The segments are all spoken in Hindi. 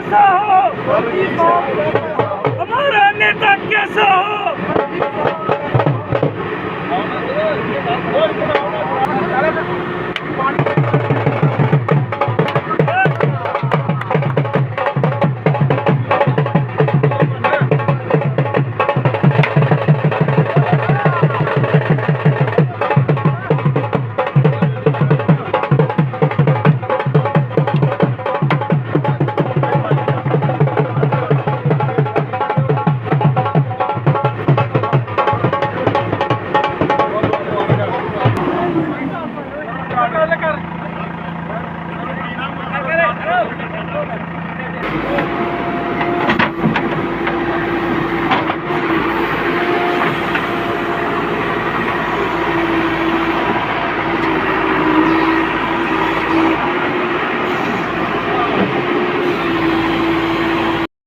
कैसा हो, हमारा नेता कैसा हो।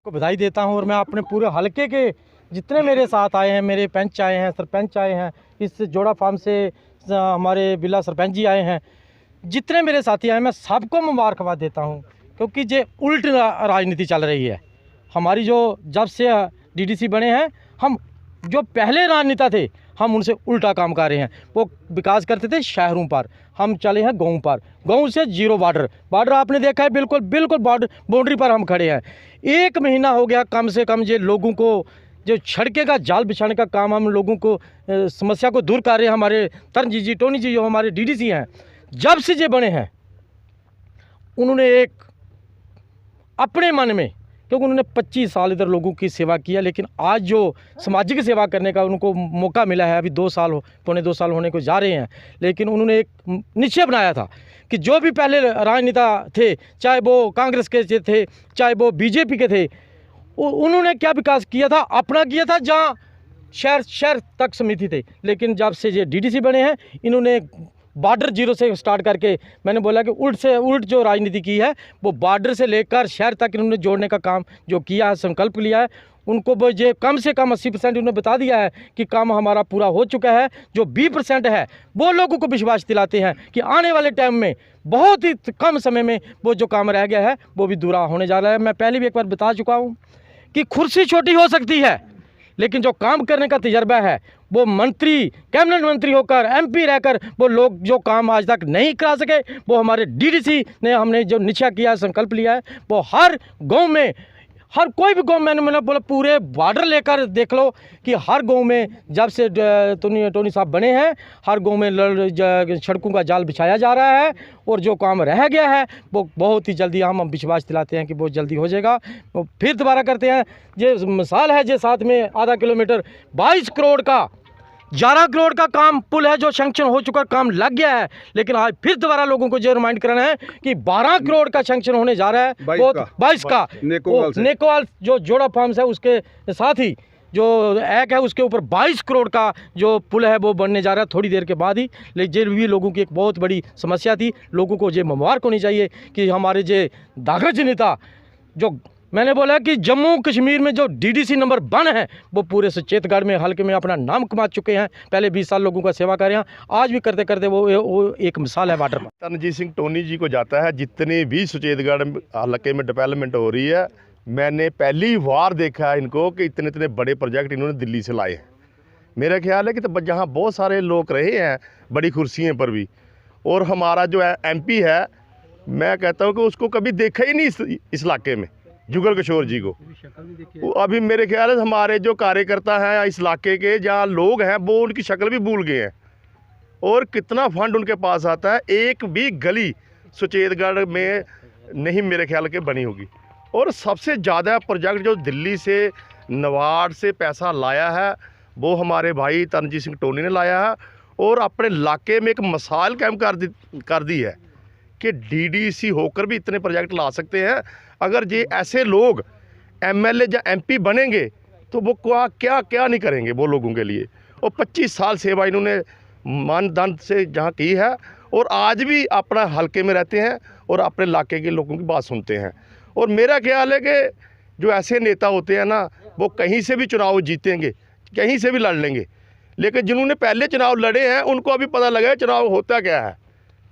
को बधाई देता हूं और मैं अपने पूरे हलके के जितने मेरे साथ आए हैं, मेरे पंच आए हैं, सरपंच आए हैं, इस जोड़ा फार्म से हमारे बिला सरपंच जी आए हैं, जितने मेरे साथी आए हैं, मैं सबको मुबारकबाद देता हूं क्योंकि ये उल्ट राजनीति चल रही है हमारी। जो जब से डीडीसी बने हैं, हम जो पहले राजनेता थे हम उनसे उल्टा काम कर रहे हैं। वो विकास करते थे शहरों पर, हम चले हैं गाँव पर। गाँव से जीरो बॉर्डर आपने देखा है, बिल्कुल बाउंड्री पर हम खड़े हैं। 1 महीना हो गया कम से कम ये लोगों को जो सड़कें का जाल बिछाने का काम हम लोगों को समस्या को दूर कर रहे हैं। हमारे तरनजी जी, टोनी जी जो हमारे डीडीसी हैं, जब से ये बने हैं उन्होंने एक अपने मन में, क्योंकि उन्होंने 25 साल इधर लोगों की सेवा किया, लेकिन आज जो सामाजिक सेवा करने का उनको मौका मिला है, अभी 2 साल पौने 2 साल होने को जा रहे हैं, लेकिन उन्होंने एक निश्चय बनाया था कि जो भी पहले राजनेता थे, चाहे वो कांग्रेस के थे, चाहे वो बीजेपी के थे, उन्होंने क्या विकास किया था, अपना किया था, जहाँ शहर तक समिति थे। लेकिन जब से ये डीडीसी बने हैं, इन्होंने बॉर्डर जीरो से स्टार्ट करके, मैंने बोला कि उल्ट जो राजनीति की है वो बॉर्डर से लेकर शहर तक इन्होंने जोड़ने का काम जो किया है, संकल्प लिया है। उनको वो ये कम से कम 80% उन्होंने बता दिया है कि काम हमारा पूरा हो चुका है। जो 20% है वो लोगों को विश्वास दिलाते हैं कि आने वाले टाइम में बहुत ही कम समय में वो जो काम रह गया है वो भी पूरा होने जा रहा है। मैं पहले भी एक बार बता चुका हूँ कि कुर्सी छोटी हो सकती है, लेकिन जो काम करने का तजर्बा है, वो मंत्री, कैबिनेट मंत्री होकर, एमपी रहकर वो लोग जो काम आज तक नहीं करा सके, वो हमारे डीडीसी ने, हमने जो निश्चय किया, संकल्प लिया है, वो हर गांव में, हर कोई भी गांव, मैंने बोला पूरे बॉर्डर लेकर देख लो कि हर गांव में जब से टोनी साहब बने हैं, हर गांव में सड़कों का जाल बिछाया जा रहा है। और जो काम रह गया है वो बहुत ही जल्दी, हम विश्वास दिलाते हैं कि बहुत जल्दी हो जाएगा। वो फिर दोबारा करते हैं, ये मिसाल है, जो साथ में आधा किलोमीटर 22 करोड़ का 11 करोड़ का काम पुल है जो सैंक्शन हो चुका, काम लग गया है। लेकिन आज फिर दोबारा लोगों को ये रिमाइंड कराना है कि 12 करोड़ का सैंक्शन होने जा रहा है, 22 का नेकोवाल जो जोड़ा फार्म्स है उसके साथ ही जो एक है उसके ऊपर 22 करोड़ का जो पुल है वो बनने जा रहा है थोड़ी देर के बाद ही। लेकिन ये भी लोगों की एक बहुत बड़ी समस्या थी। लोगों को ये मुबारक होनी चाहिए कि हमारे जो दागज नेता, जो मैंने बोला कि जम्मू कश्मीर में जो डीडीसी नंबर 1 है, वो पूरे सचेतगढ़ में हल्के में अपना नाम कमा चुके हैं। पहले 20 साल लोगों का सेवा कर रहे हैं, आज भी करते करते वो एक मिसाल है वाटर। तरनजीत सिंह टोनी जी को जाता है, जितनी भी सचेतगढ़ हल्के में डेवलपमेंट हो रही है, मैंने पहली बार देखा है इनको कि इतने इतने बड़े प्रोजेक्ट इन्होंने दिल्ली से लाए हैं। मेरा ख्याल है कि तो जहाँ बहुत सारे लोग रहे हैं बड़ी कुर्सियों पर भी, और हमारा जो एमपी है, मैं कहता हूँ कि उसको कभी देखा ही नहीं इस इलाके में, जुगल किशोर जी को। अभी मेरे ख्याल है हमारे जो कार्यकर्ता हैं इस इलाके के, जहाँ लोग हैं, वो उनकी शक्ल भी भूल गए हैं। और कितना फंड उनके पास आता है, एक भी गली सुचेतगढ़ में नहीं मेरे ख्याल के बनी होगी। और सबसे ज़्यादा प्रोजेक्ट जो दिल्ली से नवाड से पैसा लाया है वो हमारे भाई तरनजीत सिंह टोनी ने लाया है। और अपने इलाके में एक मिसाल कायम कर दी है कि डीडीसी होकर भी इतने प्रोजेक्ट ला सकते हैं। अगर ये ऐसे लोग एमएलए या एमपी बनेंगे तो वो क्या क्या नहीं करेंगे वो लोगों के लिए। और 25 साल सेवा इन्होंने मान धन से जहाँ की है, और आज भी अपना हलके में रहते हैं और अपने इलाके के लोगों की बात सुनते हैं। और मेरा ख्याल है कि जो ऐसे नेता होते हैं ना, वो कहीं से भी चुनाव जीतेंगे, कहीं से भी लड़ लेंगे, लेकिन जिन्होंने पहले चुनाव लड़े हैं उनको अभी पता लगा है चुनाव होता क्या है।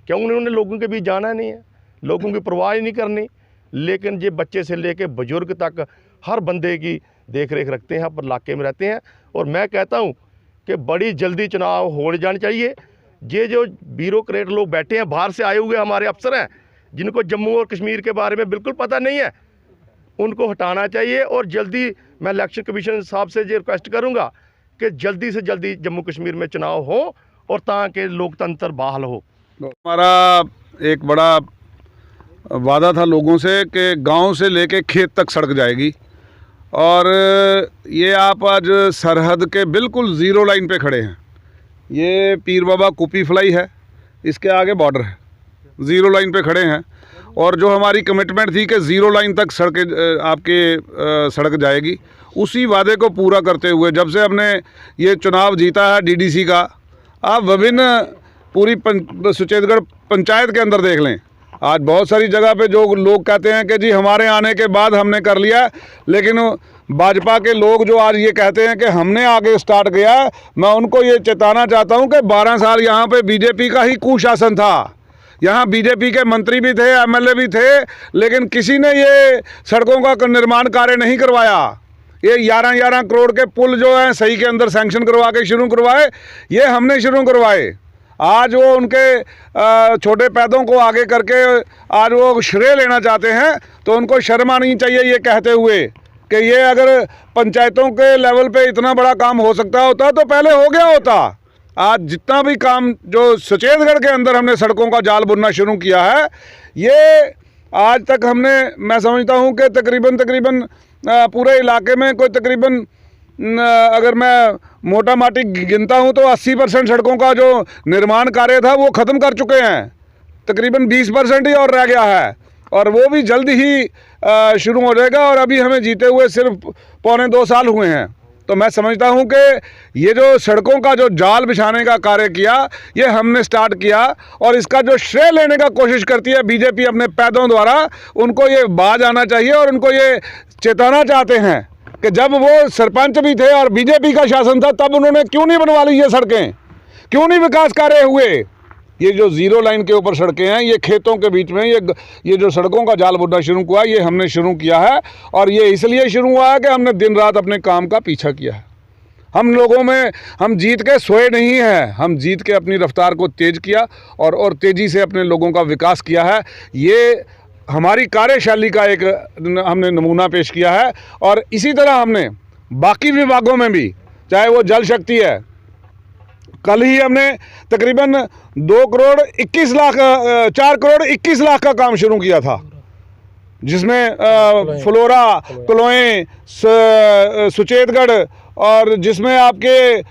क्यों? उन्होंने लोगों के बीच जाना नहीं है, लोगों की परवाह ही नहीं करनी। लेकिन ये बच्चे से लेके बुजुर्ग तक हर बंदे की देख रेख रखते हैं, पर इलाके में रहते हैं। और मैं कहता हूँ कि बड़ी जल्दी चुनाव हो जाने चाहिए। ये जो ब्यूरोक्रेट लोग बैठे हैं, बाहर से आए हुए हमारे अफसर हैं, जिनको जम्मू और कश्मीर के बारे में बिल्कुल पता नहीं है, उनको हटाना चाहिए। और जल्दी मैं इलेक्शन कमीशन साहब से ये रिक्वेस्ट करूँगा कि जल्दी से जल्दी जम्मू कश्मीर में चुनाव हो और ताकि लोकतंत्र बहाल हो। हमारा एक बड़ा वादा था लोगों से कि गांव से लेके खेत तक सड़क जाएगी, और ये आप आज सरहद के बिल्कुल ज़ीरो लाइन पे खड़े हैं। ये पीर बाबा कुपी फ्लाई है, इसके आगे बॉर्डर है, ज़ीरो लाइन पे खड़े हैं। और जो हमारी कमिटमेंट थी कि ज़ीरो लाइन तक सड़कें आपके सड़क जाएगी, उसी वादे को पूरा करते हुए जब से हमने ये चुनाव जीता है डीडीसी का, आप विभिन्न पूरी सुचेतगढ़ पंचायत के अंदर देख लें, आज बहुत सारी जगह पे जो लोग कहते हैं कि जी हमारे आने के बाद हमने कर लिया, लेकिन भाजपा के लोग जो आज ये कहते हैं कि हमने आगे स्टार्ट किया, मैं उनको ये चेताना चाहता हूँ कि 12 साल यहाँ पे बीजेपी का ही कुशासन था। यहाँ बीजेपी के मंत्री भी थे, एमएलए भी थे, लेकिन किसी ने ये सड़कों का निर्माण कार्य नहीं करवाया। ये 11-11 करोड़ के पुल जो हैं सही के अंदर सैंक्शन करवा के शुरू करवाए, ये हमने शुरू करवाए। आज वो उनके छोटे पैदों को आगे करके आज वो श्रेय लेना चाहते हैं, तो उनको शर्म आनी चाहिए ये कहते हुए कि ये अगर पंचायतों के लेवल पे इतना बड़ा काम हो सकता होता तो पहले हो गया होता। आज जितना भी काम जो सुचेतगढ़ के अंदर हमने सड़कों का जाल बुनना शुरू किया है, ये आज तक हमने, मैं समझता हूँ कि तकरीबन पूरे इलाके में कोई तकरीबन अगर मैं मोटा माटी गिनता हूँ तो 80% सड़कों का जो निर्माण कार्य था वो ख़त्म कर चुके हैं। तकरीबन 20% ही और रह गया है, और वो भी जल्द ही शुरू हो जाएगा। और अभी हमें जीते हुए सिर्फ 1.25-2 साल हुए हैं। तो मैं समझता हूँ कि ये जो सड़कों का जो जाल बिछाने का कार्य किया, ये हमने स्टार्ट किया, और इसका जो श्रेय लेने का कोशिश करती है बीजेपी अपने पैदों द्वारा, उनको ये बाज आना चाहिए। और उनको ये चेताना चाहते हैं कि जब वो सरपंच भी थे और बीजेपी का शासन था, तब उन्होंने क्यों नहीं बनवा ली ये सड़कें, क्यों नहीं विकास कार्य हुए। ये जो ज़ीरो लाइन के ऊपर सड़कें हैं, ये खेतों के बीच में ये जो सड़कों का जाल बुनना शुरू हुआ, ये हमने शुरू किया है। और ये इसलिए शुरू हुआ है कि हमने दिन रात अपने काम का पीछा किया है। हम लोगों में, हम जीत के सोए नहीं हैं, हम जीत के अपनी रफ्तार को तेज़ किया और तेज़ी से अपने लोगों का विकास किया है। ये हमारी कार्यशैली का एक हमने नमूना पेश किया है। और इसी तरह हमने बाकी विभागों में भी, चाहे वो जल शक्ति है, कल ही हमने तकरीबन 4 करोड़ 21 लाख का काम शुरू किया था, जिसमें फ्लोरा, क्लोएं, सुचेतगढ़, और जिसमें आपके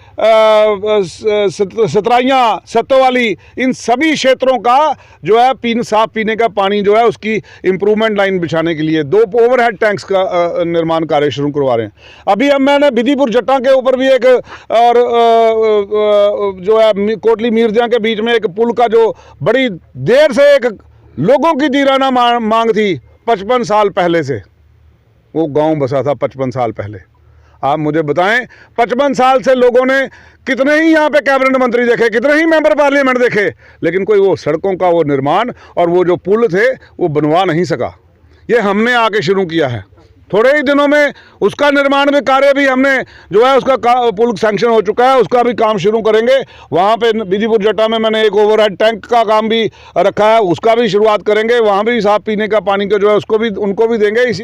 सतराइयाँ, सत्तोवाली, इन सभी क्षेत्रों का जो है साफ पीने का पानी जो है उसकी इम्प्रूवमेंट लाइन बिछाने के लिए 2 ओवरहेड टैंक्स का निर्माण कार्य शुरू करवा रहे हैं। अभी अब मैंने विधिपुर जट्टा के ऊपर भी एक, और जो है कोटली मीरजा के बीच में एक पुल का जो बड़ी देर से एक लोगों की दीराना मांग थी 55 साल पहले से, वो गाँव बसा था 55 साल पहले। आप मुझे बताएं, 55 साल से लोगों ने कितने ही यहाँ पे कैबिनेट मंत्री देखे, कितने ही मेंबर पार्लियामेंट देखे, लेकिन कोई वो सड़कों का वो निर्माण और वो जो पुल थे वो बनवा नहीं सका। ये हमने आके शुरू किया है। थोड़े ही दिनों में उसका निर्माण भी कार्य भी हमने जो है उसका पुल सैंक्शन हो चुका है, उसका भी काम शुरू करेंगे। वहाँ पे विधिपुर जट्टा में मैंने एक ओवरहेड टैंक का काम भी रखा है, उसका भी शुरुआत करेंगे। वहाँ भी साफ पीने का पानी का जो है उसको भी, उनको भी देंगे। इसी